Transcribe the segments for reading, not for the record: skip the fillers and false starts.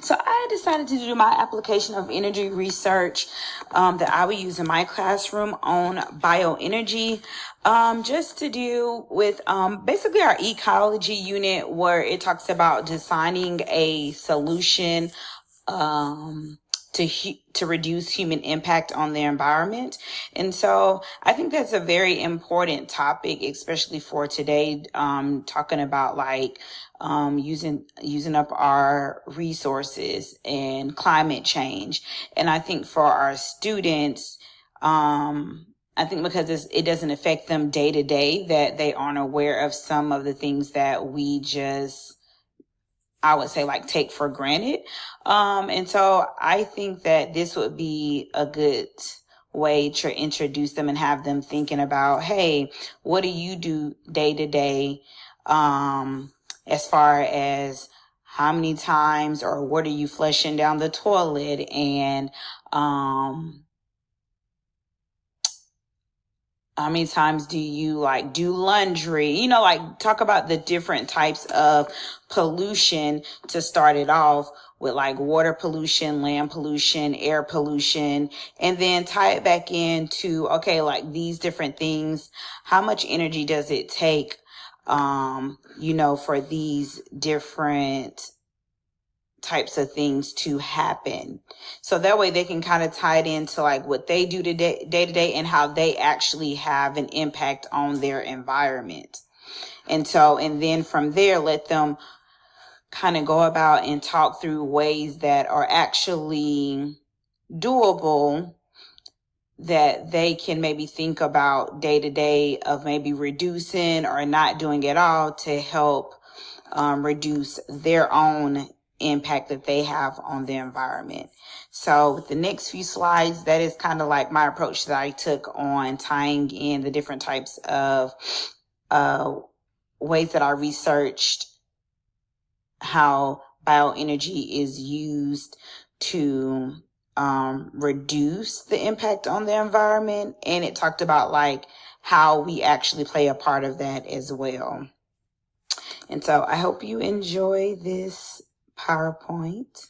So I decided to do my application of energy research that I would use in my classroom on bioenergy, just to do with basically our ecology unit, where it talks about designing a solution to reduce human impact on the environment. And so I think that's a very important topic, especially for today, talking about like using up our resources and climate change. And I think for our students, I think because it doesn't affect them day to day, that they aren't aware of some of the things that we just, I would say, like, take for granted. And so I think that this would be a good way to introduce them and have them thinking about, hey, what do you do day to day? As far as how many times or what are you flushing down the toilet, and, how many times do you like do laundry? Like, talk about the different types of pollution to start it off with, like water pollution, land pollution, air pollution, and then tie it back into, okay, like these different things. How much energy does it take, for these different types of things to happen? So that way they can kind of tie it into like what they do day to day and how they actually have an impact on their environment. And then from there, let them kind of go about and talk through ways that are actually doable, that they can maybe think about day to day, of maybe reducing or not doing at all, to help reduce their own impact that they have on the environment. So with the next few slides, that is kind of like my approach that I took on tying in the different types of ways that I researched how bioenergy is used to reduce the impact on the environment. And it talked about like how we actually play a part of that as well. And so I hope you enjoy this PowerPoint.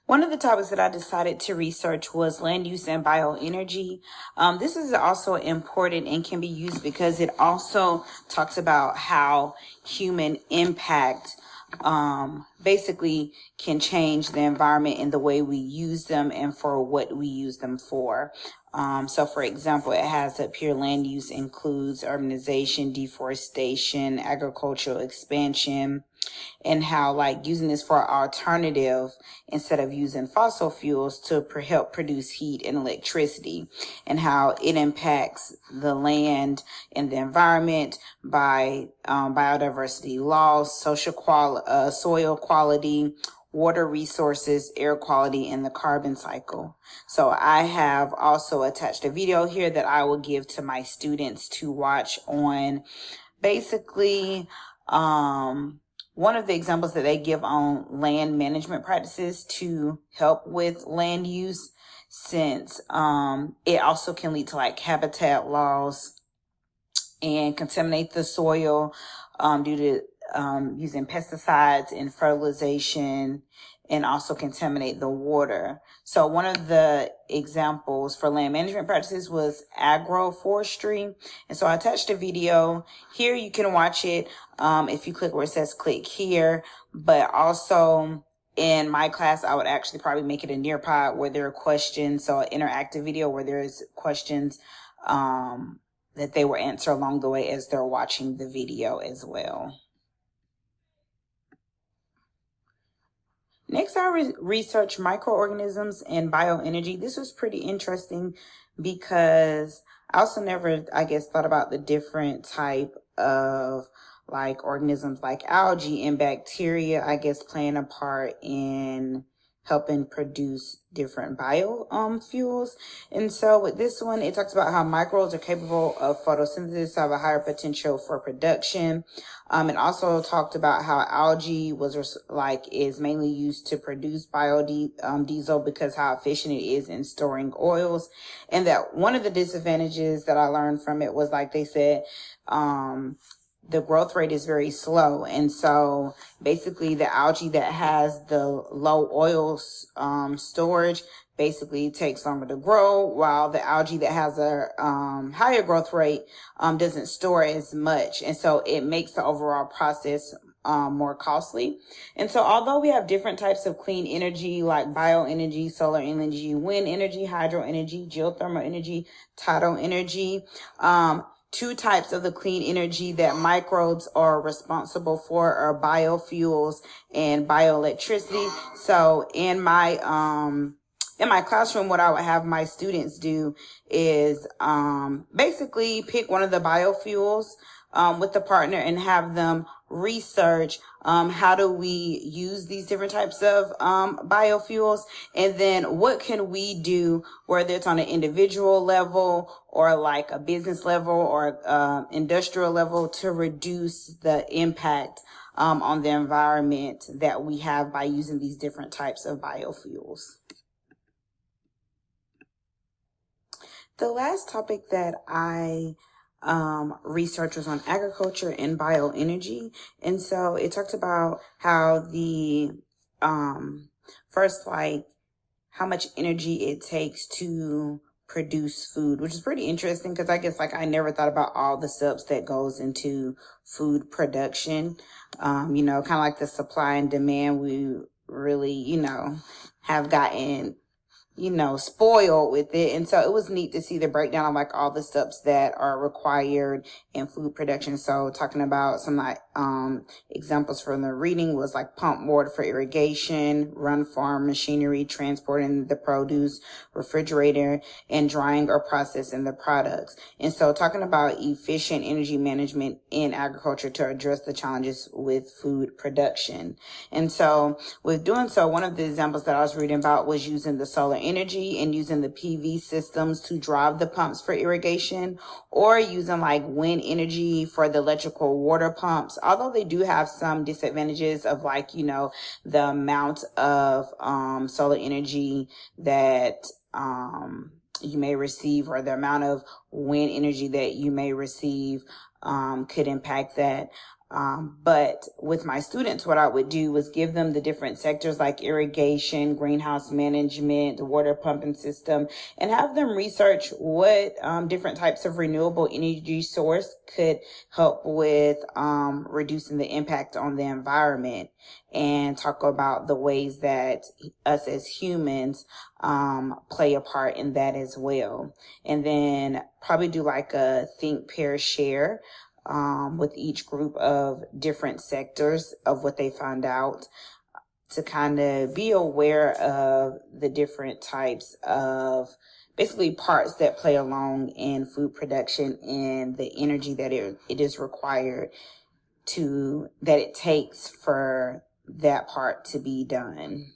One of the topics that I decided to research was land use and bioenergy. This is also important and can be used because it also talks about how human impact basically can change the environment and the way we use them and for what we use them for. So for example, it has up here, land use includes urbanization, deforestation, agricultural expansion, and how like using this for alternative instead of using fossil fuels to help produce heat and electricity, and how it impacts the land and the environment by biodiversity loss, soil quality, water resources, air quality, and the carbon cycle. So I have also attached a video here that I will give to my students to watch on basically one of the examples that they give on land management practices to help with land use, since it also can lead to like habitat loss and contaminate the soil due to using pesticides and fertilization, and also contaminate the water. So one of the examples for land management practices was agroforestry. And so I attached a video here. You can watch it if you click where it says click here. But also in my class, I would actually probably make it a Nearpod where there are questions. So an interactive video where there's questions that they will answer along the way as they're watching the video as well. Next, I researched microorganisms and bioenergy. This was pretty interesting because I also never, I guess, thought about the different type of like organisms like algae and bacteria, I guess, playing a part in helping produce different biofuels. And so with this one, it talks about how microbes are capable of photosynthesis, have a higher potential for production. It also talked about how algae is mainly used to produce biodiesel because how efficient it is in storing oils. And that one of the disadvantages that I learned from it was, like they said, the growth rate is very slow. And so basically the algae that has the low oil storage basically takes longer to grow, while the algae that has a higher growth rate doesn't store as much. And so it makes the overall process more costly. And so although we have different types of clean energy like bioenergy, solar energy, wind energy, hydro energy, geothermal energy, tidal energy, two types of the clean energy that microbes are responsible for are biofuels and bioelectricity. So in my classroom, what I would have my students do is basically pick one of the biofuels with the partner and have them research how do we use these different types of biofuels, and then what can we do, whether it's on an individual level or like a business level or industrial level, to reduce the impact on the environment that we have by using these different types of biofuels. The last topic that I research was on agriculture and bioenergy. And so it talked about how the first, like how much energy it takes to produce food, which is pretty interesting because I guess like I never thought about all the steps that goes into food production. Kind of like the supply and demand, we really, have gotten spoiled with it. And so it was neat to see the breakdown of like all the steps that are required in food production. So talking about some like examples from the reading was like pump water for irrigation, run farm machinery, transporting the produce, refrigerator, and drying or processing the products. And so talking about efficient energy management in agriculture to address the challenges with food production. And so with doing so, one of the examples that I was reading about was using the solar energy and using the PV systems to drive the pumps for irrigation, or using like wind energy for the electrical water pumps. Although they do have some disadvantages of like, the amount of solar energy that you may receive, or the amount of wind energy that you may receive could impact that. But with my students, what I would do was give them the different sectors like irrigation, greenhouse management, the water pumping system, and have them research what different types of renewable energy source could help with reducing the impact on the environment, and talk about the ways that us as humans play a part in that as well. And then probably do like a think, pair, share with each group of different sectors of what they found out, to kind of be aware of the different types of basically parts that play along in food production and the energy that it is required that it takes for that part to be done.